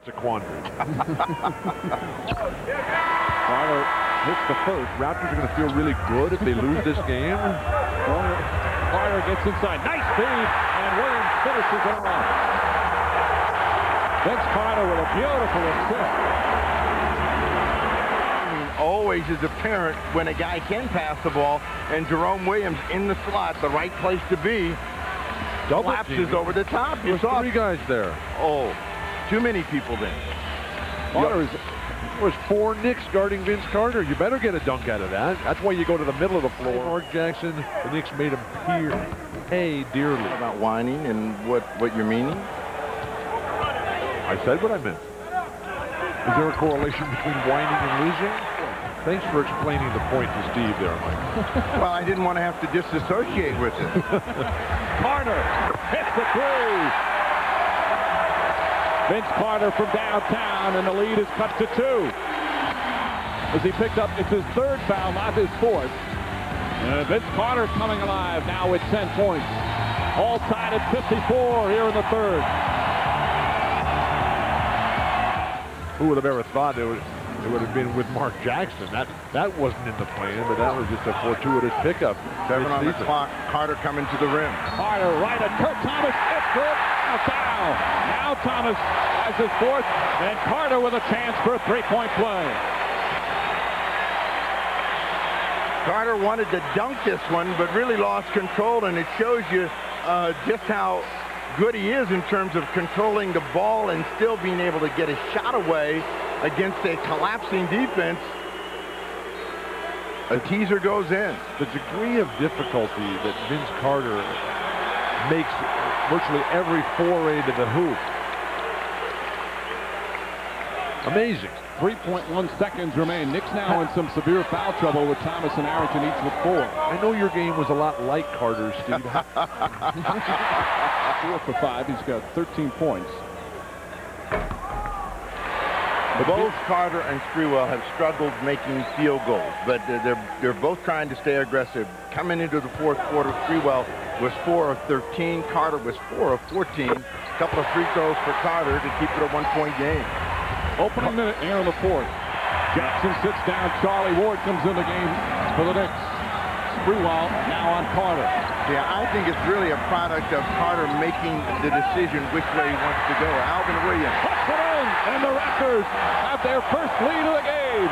It's a quandary. Carter hits the first. Raptors are going to feel really good if they lose this game. Carter gets inside. Nice feed, and Williams finishes it off. Vince Carter with a beautiful assist. Always is apparent when a guy can pass the ball, and Jerome Williams in the slot, the right place to be, collapses over the top. There's three guys there. Oh, too many people then. There was 4 Knicks guarding Vince Carter. You better get a dunk out of that. That's why you go to the middle of the floor. Mark Jackson, the Knicks made him pay dearly. About whining and what you're meaning? I said what I meant. Is there a correlation between whining and losing? Thanks for explaining the point to Steve there, Mike. Well, I didn't want to have to disassociate with it. Carter hits the three. Vince Carter from downtown, and the lead is cut to 2. As he picked up, it's his 3rd foul, not his 4th. Vince Carter coming alive now with 10 points. All tied at 54 here in the 3rd. Who would have ever thought it would have been with Mark Jackson? That wasn't in the plan, but that was just a fortuitous pickup. 7 on the clock. Carter coming to the rim. Carter right at Kurt Thomas. It's good. Foul. Now Thomas has his 4th, and Carter with a chance for a 3-point play. Carter wanted to dunk this one, but really lost control, and it shows you just how good he is in terms of controlling the ball and still being able to get a shot away against a collapsing defense. A teaser goes in. The degree of difficulty that Vince Carter makes virtually every foray to the hoop. Amazing. 3.1 seconds remain. Knicks now in some severe foul trouble with Thomas and Arrington each with 4. I know your game was a lot like Carter's, Steve. 4 for 5. He's got 13 points. Both Carter and Sprewell have struggled making field goals, but they're both trying to stay aggressive. Coming into the 4th quarter, Sprewell was 4 of 13. Carter was 4 of 14. A couple of free throws for Carter to keep it a 1-point game. Opening minute here in the 4th. Jackson sits down. Charlie Ward comes in the game for the Knicks. Sprewell now on Carter. Yeah, I think it's really a product of Carter making the decision which way he wants to go. Alvin Williams puts it in, and the Raptors have their first lead of the game.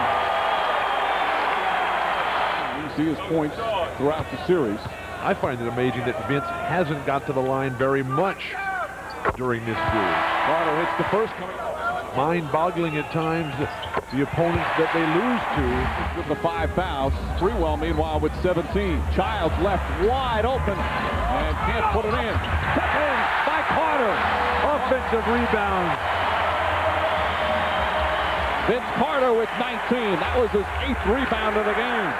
You see his points throughout the series. I find it amazing that Vince hasn't got to the line very much during this series. Carter hits the first coming. Mind-boggling at times the opponents that they lose to. With the 5 fouls. Sprewell, meanwhile, with 17. Childs left wide open and can't put it in. Put in by Carter. Offensive rebound. Vince Carter with 19. That was his 8th rebound of the game.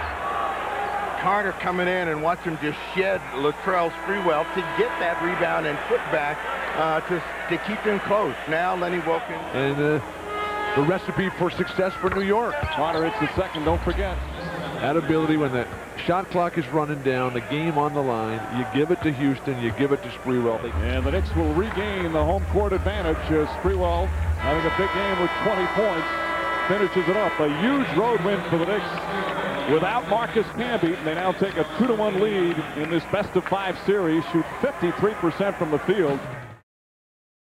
Carter coming in, and watch him just shed Latrell Sprewell to get that rebound and put back to keep him close. Now Lenny Wilkins. And the recipe for success for New York. Carter hits the 2nd, don't forget. That ability when the shot clock is running down, the game on the line, you give it to Houston, you give it to Sprewell. And the Knicks will regain the home court advantage. Sprewell having a big game with 20 points. Finishes it up. A huge road win for the Knicks. Without Marcus Camby, they now take a 2-1 lead in this best-of-5 series. Shoot 53% from the field.